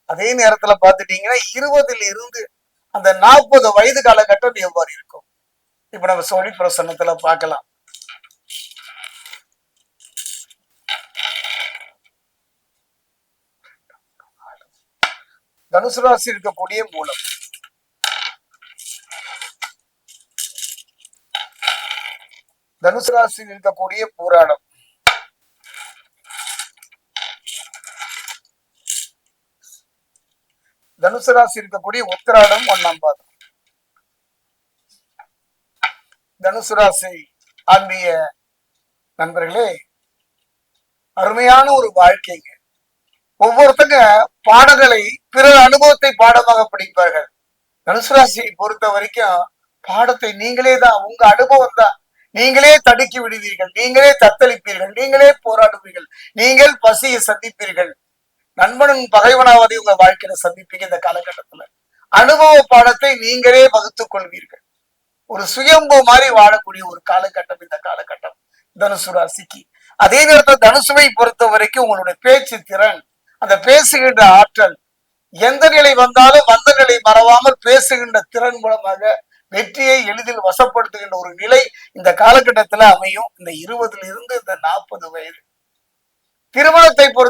அதே நேரத்துல பாத்துட்டீங்கன்னா 20ல் இருந்து அந்த 40 வயது காலகட்டம் எவ்வாறு இருக்கும் இப்ப நம்ம சோழி பிரசன்னத்துல பார்க்கலாம். தனுசு ராசி இருக்கக்கூடிய மூலம், தனுசு ராசியில் இருக்கக்கூடிய பூராடம், தனுசு ராசி இருக்கக்கூடிய உத்திராடம் 1ஆம் பாதம், தனுசு ராசி ஆன்மீக நண்பர்களே, அருமையான ஒரு வாழ்க்கைங்க. ஒவ்வொருத்தங்க பாடங்களை பிறர் அனுபவத்தை பாடமாக படிப்பார்கள். தனுசு ராசியை பொறுத்த வரைக்கும் பாடத்தை நீங்களே தான், உங்க அனுபவம் தான். நீங்களே தடுக்கி விடுவீர்கள், நீங்களே தத்தளிப்பீர்கள், நீங்களே போராடுவீர்கள், நீங்கள் பசியை சந்திப்பீர்கள், நண்பனும் பகைவனாவதை உங்க வாழ்க்கையில சந்திப்பீங்க. இந்த காலகட்டத்துல அனுபவ பாடத்தை நீங்களே வகுத்துக் கொள்வீர்கள். ஒரு சுயம்பு மாதிரி வாழக்கூடிய ஒரு காலகட்டம் இந்த காலகட்டம் தனுசு ராசிக்கு. அதே நேரத்தில் தனுசுவை பொறுத்த வரைக்கும் உங்களுடைய பேச்சு திறன், அந்த பேசுகின்ற ஆற்றல், எந்த நிலை வந்தாலும் வந்த நிலை மறவாமல் பேசுகின்ற திறன் மூலமாக வெற்றியை எளிதில் வசப்படுத்துகின்ற ஒரு நிலை இந்த காலகட்டத்துல அமையும். இந்த 20ல் இருந்து இந்த 40 வயது. திருமணத்தை பொறுத்த